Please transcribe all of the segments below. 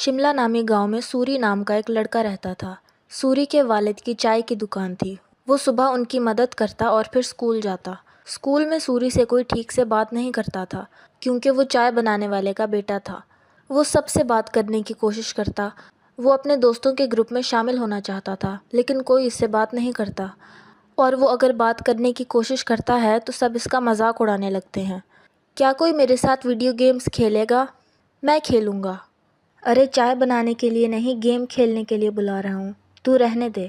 شملہ نامی گاؤں میں سوری نام کا ایک لڑکا رہتا تھا۔ سوری کے والد کی چائے کی دکان تھی۔ وہ صبح ان کی مدد کرتا اور پھر اسکول جاتا۔ اسکول میں سوری سے کوئی ٹھیک سے بات نہیں کرتا تھا کیونکہ وہ چائے بنانے والے کا بیٹا تھا۔ وہ سب سے بات کرنے کی کوشش کرتا۔ وہ اپنے دوستوں کے گروپ میں شامل ہونا چاہتا تھا لیکن کوئی اس سے بات نہیں کرتا، اور وہ اگر بات کرنے کی کوشش کرتا ہے تو سب اس کا مذاق اڑانے لگتے ہیں۔ کیا کوئی میرے ساتھ ویڈیو گیمز کھیلے گا؟ میں کھیلوں گا۔ ارے چائے بنانے کے لیے نہیں، گیم کھیلنے کے لیے بلا رہا ہوں، تو رہنے دے۔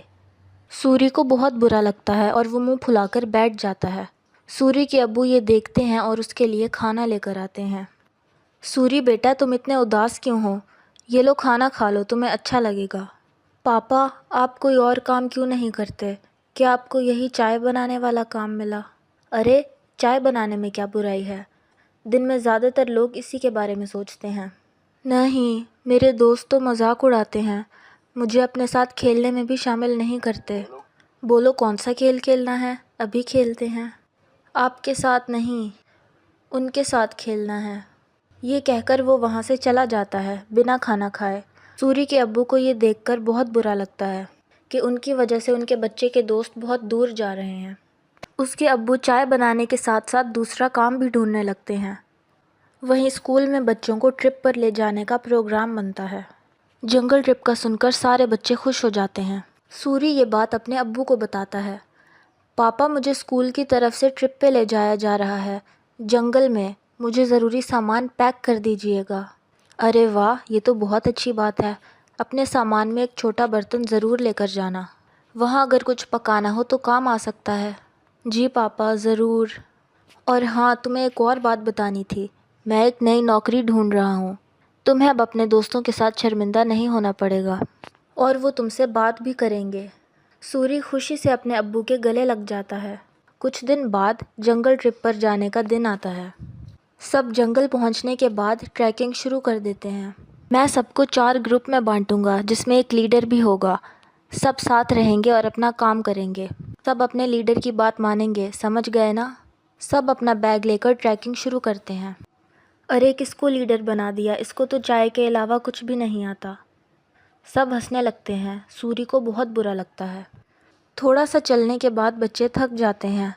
سوری کو بہت برا لگتا ہے اور وہ منہ پھلا کر بیٹھ جاتا ہے۔ سوری کے ابو یہ دیکھتے ہیں اور اس کے لیے کھانا لے کر آتے ہیں۔ سوری بیٹا، تم اتنے اداس کیوں ہو؟ یہ لو کھانا کھا لو، تمہیں اچھا لگے گا۔ پاپا، آپ کوئی اور کام کیوں نہیں کرتے؟ کیا آپ کو یہی چائے بنانے والا کام ملا؟ ارے چائے بنانے میں کیا برائی ہے؟ دن میں زیادہ تر لوگ اسی کے بارے میں سوچتے ہیں۔ نہیں، میرے دوست تو مذاق اڑاتے ہیں، مجھے اپنے ساتھ کھیلنے میں بھی شامل نہیں کرتے۔ بولو کون سا کھیل کھیلنا ہے، ابھی کھیلتے ہیں۔ آپ کے ساتھ نہیں، ان کے ساتھ کھیلنا ہے۔ یہ کہہ کر وہ وہاں سے چلا جاتا ہے بنا کھانا کھائے۔ سوری کے ابو کو یہ دیکھ کر بہت برا لگتا ہے کہ ان کی وجہ سے ان کے بچے کے دوست بہت دور جا رہے ہیں۔ اس کے ابو چائے بنانے کے ساتھ ساتھ دوسرا کام بھی ڈھونڈنے لگتے ہیں۔ وہیں اسکول میں بچوں کو ٹرپ پر لے جانے کا پروگرام بنتا ہے۔ جنگل ٹرپ کا سن کر سارے بچے خوش ہو جاتے ہیں۔ سوری یہ بات اپنے ابو کو بتاتا ہے۔ پاپا، مجھے اسکول کی طرف سے ٹرپ پہ لے جایا جا رہا ہے، جنگل میں، مجھے ضروری سامان پیک کر دیجیے گا۔ ارے واہ، یہ تو بہت اچھی بات ہے۔ اپنے سامان میں ایک چھوٹا برتن ضرور لے کر جانا، وہاں اگر کچھ پکانا ہو تو کام آ سکتا ہے۔ جی پاپا، ضرور۔ اور ہاں، تمہیں ایک اور بات بتانی تھی، میں ایک نئی نوکری ڈھونڈ رہا ہوں۔ تمہیں اب اپنے دوستوں کے ساتھ شرمندہ نہیں ہونا پڑے گا اور وہ تم سے بات بھی کریں گے۔ سوری خوشی سے اپنے ابو کے گلے لگ جاتا ہے۔ کچھ دن بعد جنگل ٹرپ پر جانے کا دن آتا ہے۔ سب جنگل پہنچنے کے بعد ٹریکنگ شروع کر دیتے ہیں۔ میں سب کو 4 گروپ میں بانٹوں گا جس میں ایک لیڈر بھی ہوگا۔ سب ساتھ رہیں گے اور اپنا کام کریں گے۔ سب اپنے لیڈر کی بات مانیں گے، سمجھ گئے نا؟ سب اپنا بیگ لے کر ٹریکنگ شروع کرتے ہیں۔ ارے کس کو لیڈر بنا دیا، اس کو تو چائے کے علاوہ کچھ بھی نہیں آتا۔ سب ہنسنے لگتے ہیں۔ سوری کو بہت برا لگتا ہے۔ تھوڑا سا چلنے کے بعد بچے تھک جاتے ہیں۔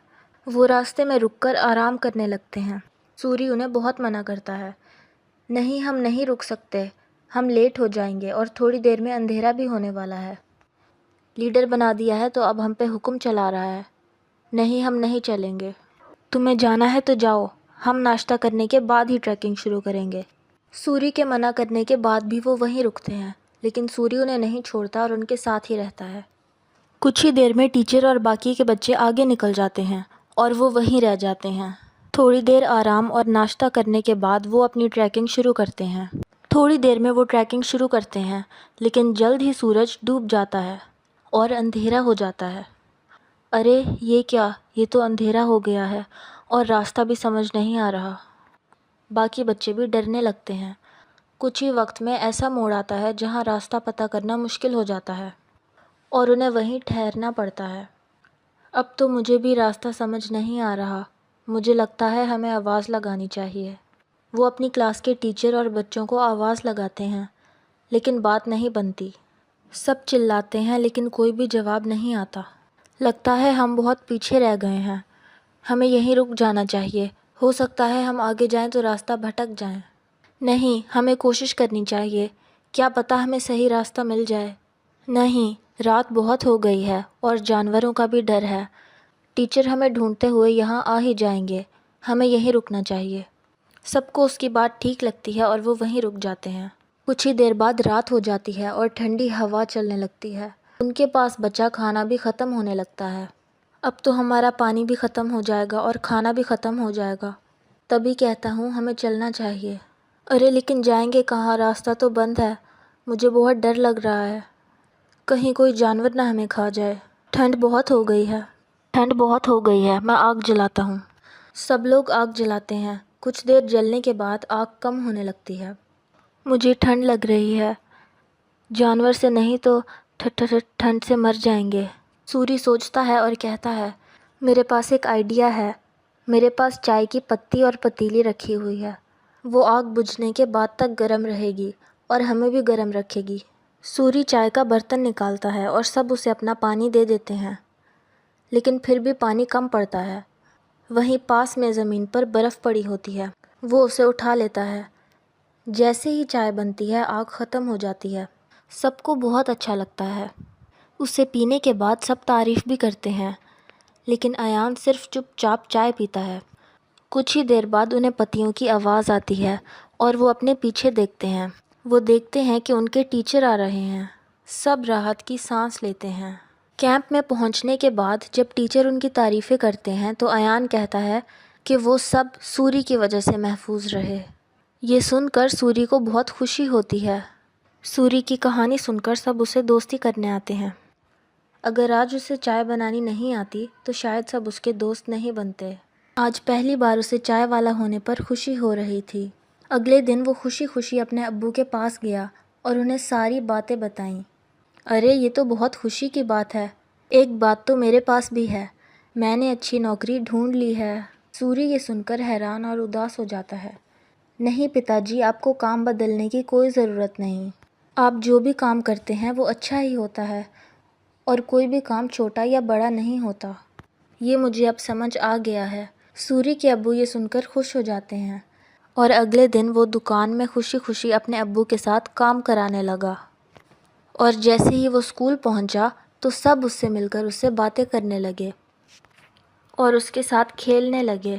وہ راستے میں رک کر آرام کرنے لگتے ہیں۔ سوری انہیں بہت منع کرتا ہے۔ نہیں، ہم نہیں رک سکتے، ہم لیٹ ہو جائیں گے اور تھوڑی دیر میں اندھیرا بھی ہونے والا ہے۔ لیڈر بنا دیا ہے تو اب ہم پہ حکم چلا رہا ہے۔ نہیں، ہم نہیں چلیں گے۔ تمہیں جانا ہے تو جاؤ، ہم ناشتہ کرنے کے بعد ہی ٹریکنگ شروع کریں گے۔ سوری کے منع کرنے کے بعد بھی وہ وہیں رکتے ہیں، لیکن سوری انہیں نہیں چھوڑتا اور ان کے ساتھ ہی رہتا ہے۔ کچھ ہی دیر میں ٹیچر اور باقی کے بچے آگے نکل جاتے ہیں اور وہ وہیں رہ جاتے ہیں۔ تھوڑی دیر آرام اور ناشتہ کرنے کے بعد وہ اپنی ٹریکنگ شروع کرتے ہیں۔ تھوڑی دیر میں وہ ٹریکنگ شروع کرتے ہیں لیکن جلد ہی سورج ڈوب جاتا ہے اور اندھیرا ہو جاتا ہے۔ ارے یہ کیا، یہ تو اندھیرا ہو گیا ہے اور راستہ بھی سمجھ نہیں آ رہا۔ باقی بچے بھی ڈرنے لگتے ہیں۔ کچھ ہی وقت میں ایسا موڑ آتا ہے جہاں راستہ پتہ کرنا مشکل ہو جاتا ہے اور انہیں وہیں ٹھہرنا پڑتا ہے۔ اب تو مجھے بھی راستہ سمجھ نہیں آ رہا، مجھے لگتا ہے ہمیں آواز لگانی چاہیے۔ وہ اپنی کلاس کے ٹیچر اور بچوں کو آواز لگاتے ہیں لیکن بات نہیں بنتی۔ سب چلاتے ہیں لیکن کوئی بھی جواب نہیں آتا۔ لگتا ہے ہم بہت پیچھے رہ گئے ہیں، ہمیں یہیں رک جانا چاہیے، ہو سکتا ہے ہم آگے جائیں تو راستہ بھٹک جائیں۔ نہیں، ہمیں کوشش کرنی چاہیے، کیا پتہ ہمیں صحیح راستہ مل جائے۔ نہیں، رات بہت ہو گئی ہے اور جانوروں کا بھی ڈر ہے، ٹیچر ہمیں ڈھونڈتے ہوئے یہاں آ ہی جائیں گے، ہمیں یہیں رکنا چاہیے۔ سب کو اس کی بات ٹھیک لگتی ہے اور وہ وہیں رک جاتے ہیں۔ کچھ ہی دیر بعد رات ہو جاتی ہے اور ٹھنڈی ہوا چلنے لگتی ہے۔ ان کے پاس بچا کھانا بھی ختم ہونے لگتا ہے۔ اب تو ہمارا پانی بھی ختم ہو جائے گا اور کھانا بھی ختم ہو جائے گا، تبھی کہتا ہوں ہمیں چلنا چاہیے۔ ارے لیکن جائیں گے کہاں، راستہ تو بند ہے، مجھے بہت ڈر لگ رہا ہے، کہیں کوئی جانور نہ ہمیں کھا جائے۔ ٹھنڈ بہت ہو گئی ہے، ٹھنڈ بہت ہو گئی ہے، میں آگ جلاتا ہوں۔ سب لوگ آگ جلاتے ہیں۔ کچھ دیر جلنے کے بعد آگ کم ہونے لگتی ہے۔ مجھے ٹھنڈ لگ رہی ہے، جانور سے نہیں تو ٹھنڈ سے مر جائیں گے۔ سوری سوچتا ہے اور کہتا ہے، میرے پاس ایک آئیڈیا ہے، میرے پاس چائے کی پتی اور پتیلی رکھی ہوئی ہے، وہ آگ بجھنے کے بعد تک گرم رہے گی اور ہمیں بھی گرم رکھے گی۔ سوری چائے کا برتن نکالتا ہے اور سب اسے اپنا پانی دے دیتے ہیں، لیکن پھر بھی پانی کم پڑتا ہے۔ وہیں پاس میں زمین پر برف پڑی ہوتی ہے، وہ اسے اٹھا لیتا ہے۔ جیسے ہی چائے بنتی ہے آگ ختم ہو جاتی ہے۔ سب کو بہت اچھا لگتا ہے۔ اسے پینے کے بعد سب تعریف بھی کرتے ہیں، لیکن ایان صرف چپ چاپ چائے پیتا ہے۔ کچھ ہی دیر بعد انہیں پتیوں کی آواز آتی ہے اور وہ اپنے پیچھے دیکھتے ہیں۔ وہ دیکھتے ہیں کہ ان کے ٹیچر آ رہے ہیں۔ سب راحت کی سانس لیتے ہیں۔ کیمپ میں پہنچنے کے بعد جب ٹیچر ان کی تعریفیں کرتے ہیں تو ایان کہتا ہے کہ وہ سب سوری کی وجہ سے محفوظ رہے۔ یہ سن کر سوری کو بہت خوشی ہوتی ہے۔ سوری کی کہانی سن کر سب اسے دوستی کرنے آتے ہیں۔ اگر آج اسے چائے بنانی نہیں آتی تو شاید سب اس کے دوست نہیں بنتے۔ آج پہلی بار اسے چائے والا ہونے پر خوشی ہو رہی تھی۔ اگلے دن وہ خوشی خوشی اپنے ابو کے پاس گیا اور انہیں ساری باتیں بتائیں۔ ارے یہ تو بہت خوشی کی بات ہے، ایک بات تو میرے پاس بھی ہے، میں نے اچھی نوکری ڈھونڈ لی ہے۔ سوری یہ سن کر حیران اور اداس ہو جاتا ہے۔ نہیں پتا جی، آپ کو کام بدلنے کی کوئی ضرورت نہیں، آپ جو بھی کام کرتے ہیں وہ اچھا ہی ہوتا ہے اور کوئی بھی کام چھوٹا یا بڑا نہیں ہوتا، یہ مجھے اب سمجھ آ گیا ہے۔ سوری کے ابو یہ سن کر خوش ہو جاتے ہیں اور اگلے دن وہ دکان میں خوشی خوشی اپنے ابو کے ساتھ کام کرانے لگا۔ اور جیسے ہی وہ اسکول پہنچا تو سب اس سے مل کر اس سے باتیں کرنے لگے اور اس کے ساتھ کھیلنے لگے۔